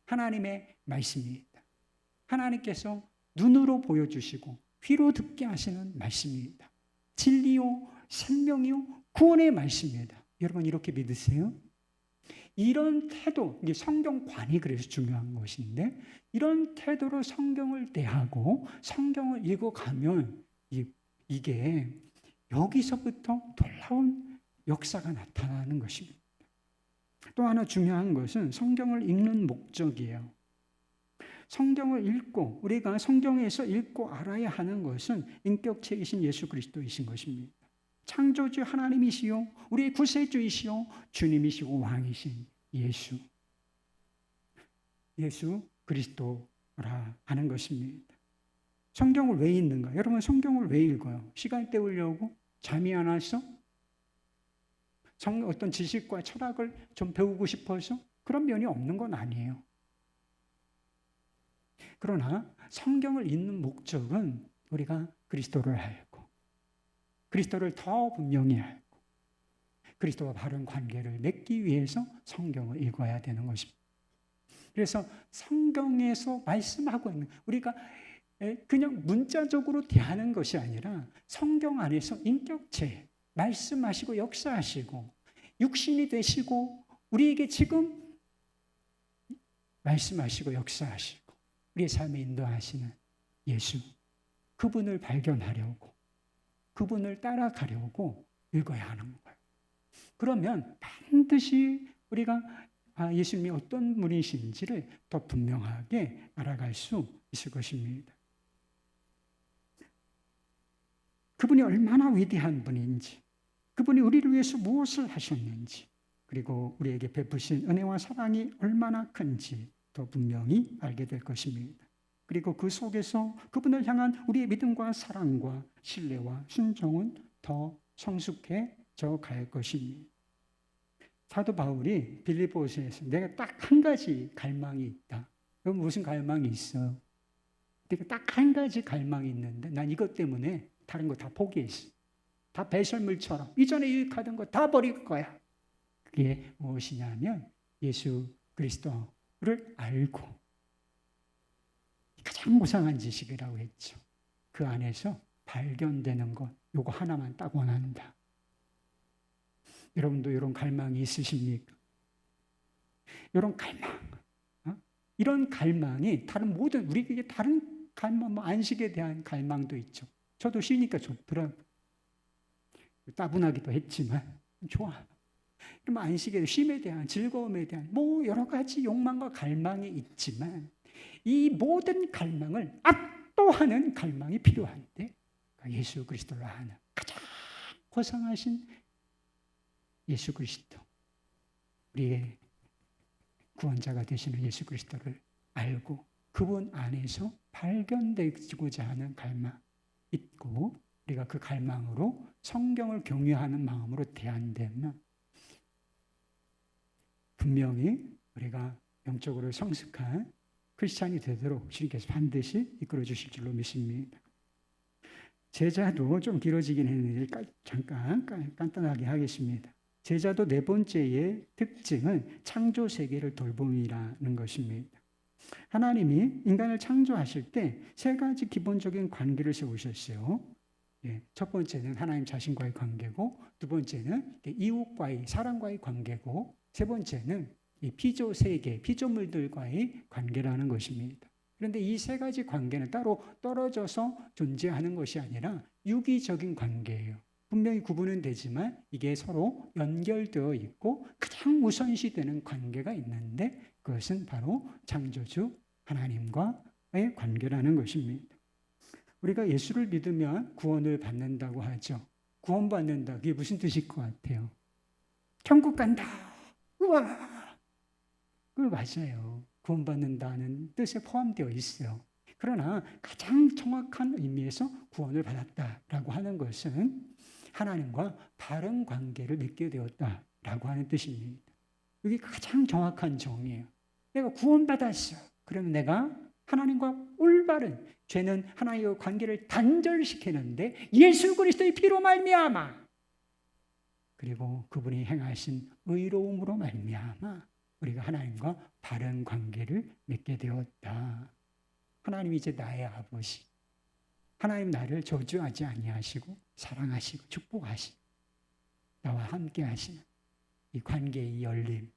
하나님의 말씀입니다. 하나님께서 눈으로 보여주시고 귀로 듣게 하시는 말씀입니다. 진리요, 생명이요, 구원의 말씀입니다. 여러분 이렇게 믿으세요? 이런 태도, 이게 성경관이 그래서 중요한 것인데 이런 태도로 성경을 대하고 성경을 읽어가면 이게 여기서부터 놀라운 역사가 나타나는 것입니다. 또 하나 중요한 것은 성경을 읽는 목적이에요. 성경을 읽고 우리가 성경에서 읽고 알아야 하는 것은 인격체이신 예수 그리스도이신 것입니다. 창조주 하나님이시요 우리의 구세주이시요 주님이시고 왕이신 예수 그리스도라 하는 것입니다. 성경을 왜 읽는가? 여러분 성경을 왜 읽어요? 시간 때우려고? 잠이 안 와서? 어떤 지식과 철학을 좀 배우고 싶어서? 그런 면이 없는 건 아니에요. 그러나 성경을 읽는 목적은 우리가 그리스도를 알고, 그리스도를 더 분명히 알고, 그리스도와 바른 관계를 맺기 위해서 성경을 읽어야 되는 것입니다. 그래서 성경에서 말씀하고 있는, 우리가 그냥 문자적으로 대하는 것이 아니라 성경 안에서 인격체, 말씀하시고 역사하시고 육신이 되시고 우리에게 지금 말씀하시고 역사하시고 우리의 삶에 인도하시는 예수, 그분을 발견하려고, 그분을 따라가려고 읽어야 하는 거예요. 그러면 반드시 우리가 예수님이 어떤 분이신지를 더 분명하게 알아갈 수 있을 것입니다. 그분이 얼마나 위대한 분인지, 그분이 우리를 위해서 무엇을 하셨는지, 그리고 우리에게 베푸신 은혜와 사랑이 얼마나 큰지 더 분명히 알게 될 것입니다. 그리고 그 속에서 그분을 향한 우리의 믿음과 사랑과 신뢰와 순종은 더 성숙해져 갈 것입니다. 사도 바울이 빌립보서에서 내가 딱 한 가지 갈망이 있다. 그럼 무슨 갈망이 있어요? 내가 딱 한 가지 갈망이 있는데 난 이것 때문에 다른 거 다 포기했어. 다 배설물처럼 이전에 유익하던 거 다 버릴 거야. 그게 무엇이냐면 예수 그리스도를 알고, 가장 무상한 지식이라고 했죠. 그 안에서 발견되는 것, 요거 하나만 딱 원한다. 여러분도 이런 갈망이 있으십니까? 이런 갈망, 이런 갈망이 다른 모든, 우리에게 다른 갈망, 뭐 안식에 대한 갈망도 있죠. 저도 쉬니까 좋더라고요. 따분하기도 했지만 좋아. 그럼 안식에, 쉼에 대한, 즐거움에 대한 뭐 여러 가지 욕망과 갈망이 있지만 이 모든 갈망을 압도하는 갈망이 필요한데 예수 그리스도를 아는 가장 고상하신 예수 그리스도, 우리의 구원자가 되시는 예수 그리스도를 알고 그분 안에서 발견되고자 하는 갈망 있고, 우리가 그 갈망으로 성경을 경외하는 마음으로 대한다면 분명히 우리가 영적으로 성숙한 크리스찬이 되도록 주님께서 반드시 이끌어 주실 줄로 믿습니다. 제자도 좀 길어지긴 했는데 잠깐 간단하게 하겠습니다. 제자도 네 번째의 특징은 창조 세계를 돌봄이라는 것입니다. 하나님이 인간을 창조하실 때 세 가지 기본적인 관계를 세우셨어요. 첫 번째는 하나님 자신과의 관계고, 두 번째는 이웃과의, 사람과의 관계고, 세 번째는 이 피조 세계, 피조물들과의 관계라는 것입니다. 그런데 이 세 가지 관계는 따로 떨어져서 존재하는 것이 아니라 유기적인 관계예요. 분명히 구분은 되지만 이게 서로 연결되어 있고 가장 우선시되는 관계가 있는데 그것은 바로 창조주 하나님과의 관계라는 것입니다. 우리가 예수를 믿으면 구원을 받는다고 하죠. 구원받는다, 그게 무슨 뜻일 것 같아요? 천국 간다. 우와! 그걸 맞아요. 구원받는다는 뜻에 포함되어 있어요. 그러나 가장 정확한 의미에서 구원을 받았다라고 하는 것은 하나님과 바른 관계를 맺게 되었다라고 하는 뜻입니다. 이게 가장 정확한 정의예요. 내가 구원받았어. 그러면 내가 하나님과 올바른, 죄는 하나님과 관계를 단절시키는데 예수 그리스도의 피로 말미암아, 그리고 그분이 행하신 의로움으로 말미암아 우리가 하나님과 바른 관계를 맺게 되었다. 하나님이 이제 나의 아버지, 하나님 나를 저주하지 아니하시고 사랑하시고 축복하시고 나와 함께 하시는 이 관계의 열림,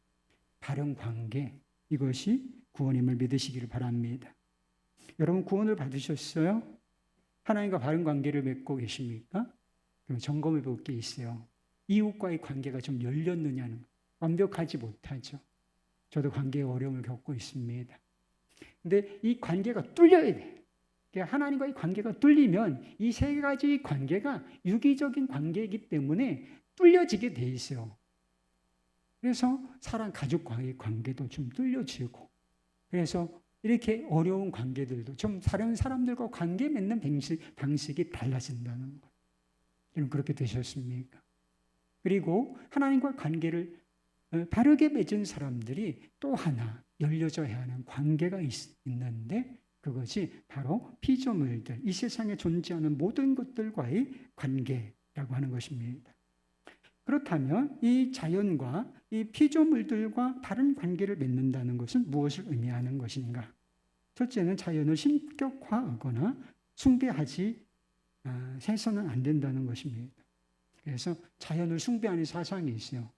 바른 관계, 이것이 구원임을 믿으시기를 바랍니다. 여러분 구원을 받으셨어요? 하나님과 바른 관계를 맺고 계십니까? 그럼 점검해 볼 게 있어요. 이웃과의 관계가 좀 열렸느냐는, 완벽하지 못하죠. 저도 관계에 어려움을 겪고 있습니다. 근데 이 관계가 뚫려야 돼. 하나님과의 관계가 뚫리면 이 세 가지 관계가 유기적인 관계이기 때문에 뚫려지게 돼 있어요. 그래서 사람 가족과의 관계도 좀 뚫려지고, 그래서 이렇게 어려운 관계들도 좀 다른 사람들과 관계 맺는 방식이 달라진다는 거예요. 여러분 그렇게 되셨습니까? 그리고 하나님과 관계를 바르게 맺은 사람들이 또 하나 열려져야 하는 관계가 있는데 그것이 바로 피조물들, 이 세상에 존재하는 모든 것들과의 관계라고 하는 것입니다. 그렇다면 이 자연과 이 피조물들과 바른 관계를 맺는다는 것은 무엇을 의미하는 것인가? 첫째는 자연을 신격화하거나 숭배하지 해서는 안 된다는 것입니다. 그래서 자연을 숭배하는 사상이 있어요.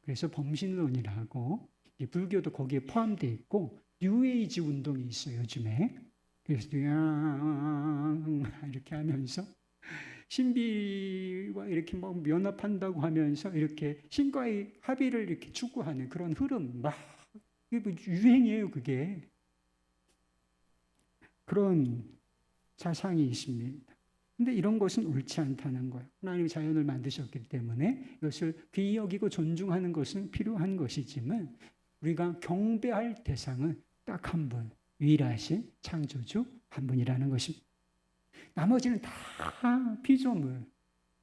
그래서 범신론이라고 불교도 거기에 포함되어 있고 뉴에이지 운동이 있어요 요즘에. 그래서 이렇게 하면서 신비와 이렇게 막 연합한다고 하면서 이렇게 신과의 합의를 이렇게 추구하는 그런 흐름, 막 이게 뭐 유행이에요 그게. 그런 사상이 있습니다. 근데 이런 것은 옳지 않다는 거예요. 하나님이 자연을 만드셨기 때문에 이것을 귀히 여기고 존중하는 것은 필요한 것이지만 우리가 경배할 대상은 딱 한 분, 유일하신 창조주 한 분이라는 것입니다. 나머지는 다 피조물,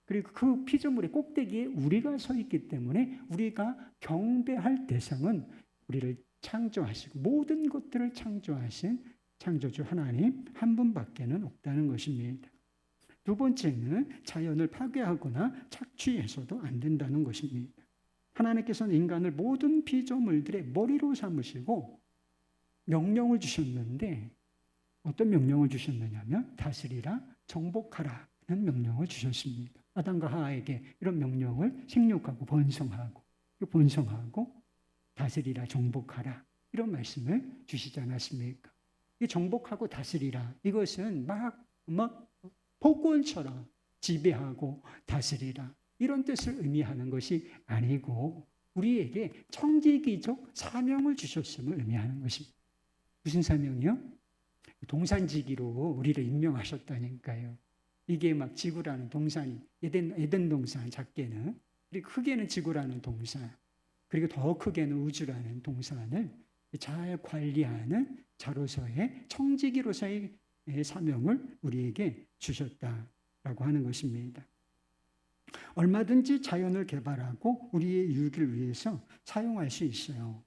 그리고 그 피조물의 꼭대기에 우리가 서 있기 때문에 우리가 경배할 대상은 우리를 창조하시고 모든 것들을 창조하신 창조주 하나님 한 분밖에는 없다는 것입니다. 두 번째는 자연을 파괴하거나 착취해서도 안 된다는 것입니다. 하나님께서는 인간을 모든 피조물들의 머리로 삼으시고 명령을 주셨는데 어떤 명령을 주셨느냐면 다스리라 정복하라는 명령을 주셨습니다. 아담과 하와에게 이런 명령을 생육하고 번성하고 다스리라 정복하라 이런 말씀을 주시지 않았습니까? 이 정복하고 다스리라 이것은 막 폭군처럼 지배하고 다스리라 이런 뜻을 의미하는 것이 아니고 우리에게 청지기적 사명을 주셨음을 의미하는 것입니다. 무슨 사명이요? 동산지기로 우리를 임명하셨다니까요. 이게 막 지구라는 동산이 에덴 동산 작게는, 그리고 크게는 지구라는 동산, 그리고 더 크게는 우주라는 동산을 잘 관리하는 자로서의 청지기로서의 사명을 우리에게 주셨다라고 하는 것입니다. 얼마든지 자연을 개발하고 우리의 유익을 위해서 사용할 수 있어요.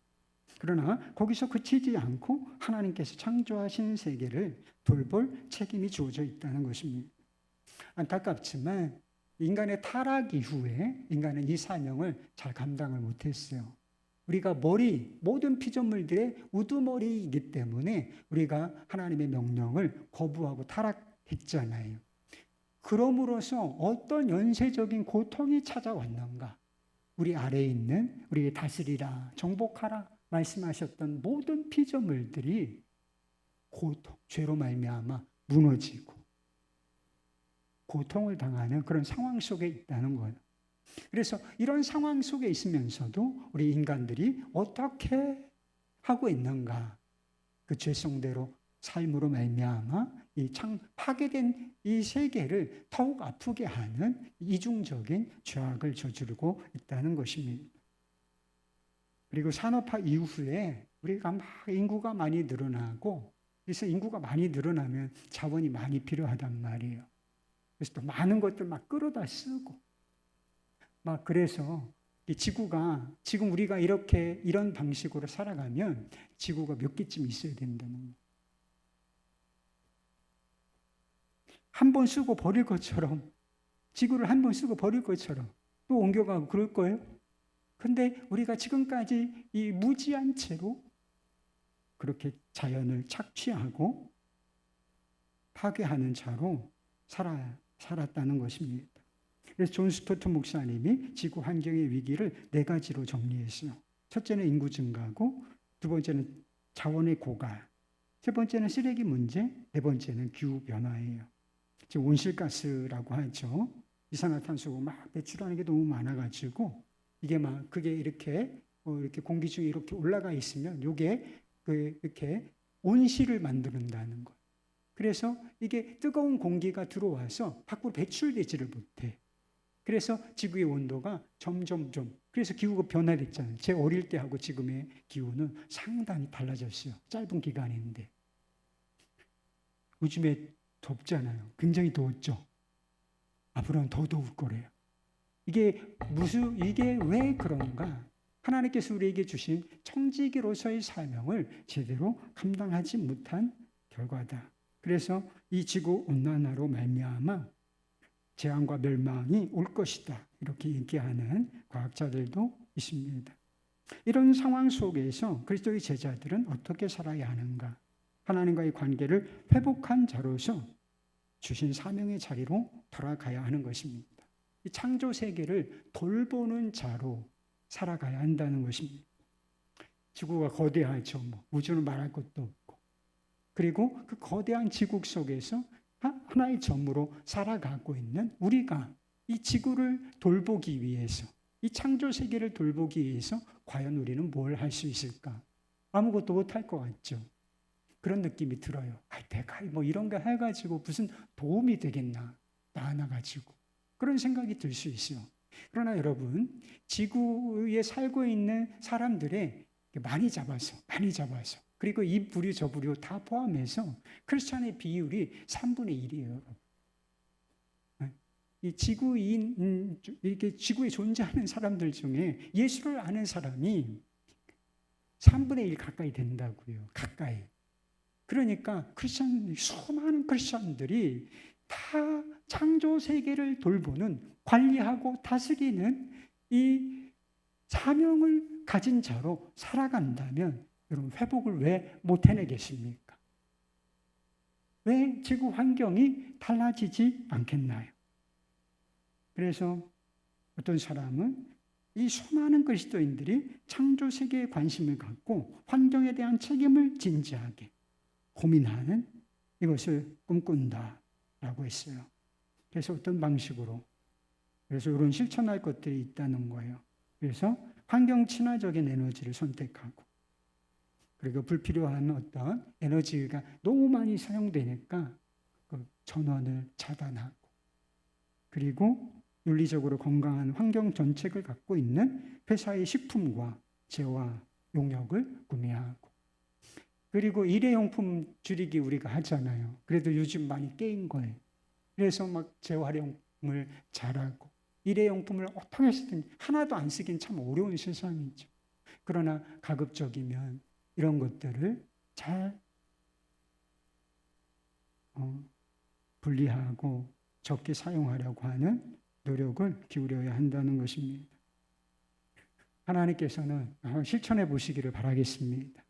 그러나 거기서 그치지 않고 하나님께서 창조하신 세계를 돌볼 책임이 주어져 있다는 것입니다. 안타깝지만 인간의 타락 이후에 인간은 이 사명을 잘 감당을 못했어요. 우리가 모든 피조물들의 우두머리이기 때문에 우리가 하나님의 명령을 거부하고 타락했잖아요. 그럼으로써 어떤 연쇄적인 고통이 찾아왔는가? 우리 아래에 있는 우리 다스리라, 정복하라 말씀하셨던 모든 피조물들이 고통, 죄로 말미암아 무너지고 고통을 당하는 그런 상황 속에 있다는 거예요. 그래서 이런 상황 속에 있으면서도 우리 인간들이 어떻게 하고 있는가? 그 죄성대로 삶으로 말미암아 이 파괴된 이 세계를 더욱 아프게 하는 이중적인 죄악을 저지르고 있다는 것입니다. 그리고 산업화 이후에 우리가 막 인구가 많이 늘어나고, 그래서 인구가 많이 늘어나면 자원이 많이 필요하단 말이에요. 그래서 또 많은 것들 막 끌어다 쓰고, 막 그래서 이 지구가 지금 우리가 이런 방식으로 살아가면 지구가 몇 개쯤 있어야 된다는 거예요. 한 번 쓰고 버릴 것처럼, 지구를 한 번 쓰고 버릴 것처럼 또 옮겨가고 그럴 거예요. 근데 우리가 지금까지 이 무지한 채로 그렇게 자연을 착취하고 파괴하는 자로 살았다는 것입니다. 그래서 존 스토트 목사님이 지구 환경의 위기를 4가지로 정리했어요. 첫째는 인구 증가고, 두 번째는 자원의 고갈, 세 번째는 쓰레기 문제, 네 번째는 기후 변화예요. 지금 온실가스라고 하죠. 이산화탄소 막 배출하는 게 너무 많아가지고 이게 막 그게 이렇게 공기 중에 이렇게 올라가 있으면 이게 이렇게 온실을 만든다는 거예요. 그래서 이게 뜨거운 공기가 들어와서 밖으로 배출되지를 못해. 그래서 지구의 온도가 점점 그래서 기후가 변화됐잖아요. 제 어릴 때하고 지금의 기후는 상당히 달라졌어요. 짧은 기간인데. 요즘에 덥잖아요. 굉장히 더웠죠. 앞으로는 더 더울 거래요. 이게 왜 그런가? 하나님께서 우리에게 주신 청지기로서의 사명을 제대로 감당하지 못한 결과다. 그래서 이 지구 온난화로 말미암아 재앙과 멸망이 올 것이다. 이렇게 얘기하는 과학자들도 있습니다. 이런 상황 속에서 그리스도의 제자들은 어떻게 살아야 하는가? 하나님과의 관계를 회복한 자로서 주신 사명의 자리로 돌아가야 하는 것입니다. 이 창조 세계를 돌보는 자로 살아가야 한다는 것입니다. 지구가 거대하죠. 우주는 말할 것도 없고. 그리고 그 거대한 지구 속에서 하나의 점으로 살아가고 있는 우리가 이 지구를 돌보기 위해서, 이 창조 세계를 돌보기 위해서 과연 우리는 뭘 할 수 있을까? 아무것도 못할 것 같죠. 그런 느낌이 들어요. 내가 이런 거 해가지고 무슨 도움이 되겠나? 나 하나 가지고. 그런 생각이 들 수 있어요. 그러나 여러분, 지구에 살고 있는 사람들의 많이 잡아서 그리고 이 부류 저 부류 다 포함해서 크리스찬의 비율이 3분의 1이에요. 이 이렇게 지구에 존재하는 사람들 중에 예수를 아는 사람이 3분의 1 가까이 된다고요. 가까이. 그러니까 수많은 크리스찬들이 다 창조 세계를 돌보는, 관리하고 다스리는 이 사명을 가진 자로 살아간다면 여러분, 회복을 왜 못 해내겠습니까? 왜 지구 환경이 달라지지 않겠나요? 그래서 어떤 사람은 이 수많은 그리스도인들이 창조 세계에 관심을 갖고 환경에 대한 책임을 진지하게 고민하는 이것을 꿈꾼다라고 했어요. 그래서 어떤 방식으로, 그래서 이런 실천할 것들이 있다는 거예요. 그래서 환경 친화적인 에너지를 선택하고, 그리고 불필요한 어떤 에너지가 너무 많이 사용되니까 그 전원을 차단하고, 그리고 윤리적으로 건강한 환경 정책을 갖고 있는 회사의 식품과 재화 용역을 구매하고, 그리고 일회용품 줄이기 우리가 하잖아요. 그래도 요즘 많이 깨인 거예요. 그래서 재활용을 잘하고, 일회용품을 어떻게 해서든 하나도 안 쓰긴 참 어려운 세상이죠. 그러나 가급적이면 이런 것들을 잘 분리하고 적게 사용하려고 하는 노력을 기울여야 한다는 것입니다. 하나님께서는 실천해 보시기를 바라겠습니다.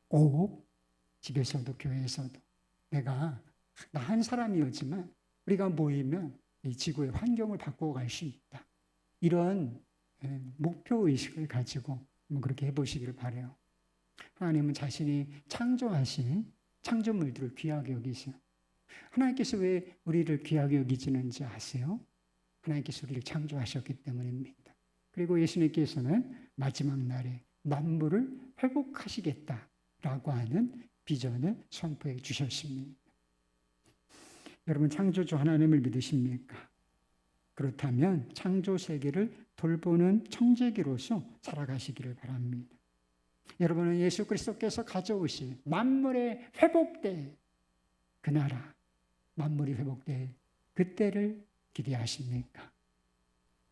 꼭 집에서도 교회에서도 나 한 사람이었지만 우리가 모이면 이 지구의 환경을 바꿔갈 수 있다. 이런 목표의식을 가지고 그렇게 해보시기를 바라요. 하나님은 자신이 창조하신 창조물들을 귀하게 여기세요. 하나님께서 왜 우리를 귀하게 여기시는지 아세요? 하나님께서 우리를 창조하셨기 때문입니다. 그리고 예수님께서는 마지막 날에 만물을 회복하시겠다라고 하는 비전을 선포해 주셨습니다. 여러분, 창조주 하나님을 믿으십니까? 그렇다면 창조 세계를 돌보는 청지기로서 살아가시기를 바랍니다. 여러분은 예수 그리스도께서 가져오실 만물의 회복될 그 나라, 만물이 회복될 그때를 기대하십니까?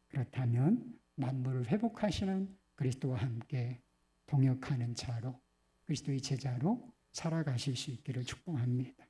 그렇다면 만물을 회복하시는 그리스도와 함께 동역하는 자로, 그리스도의 제자로 살아가실 수 있기를 축복합니다.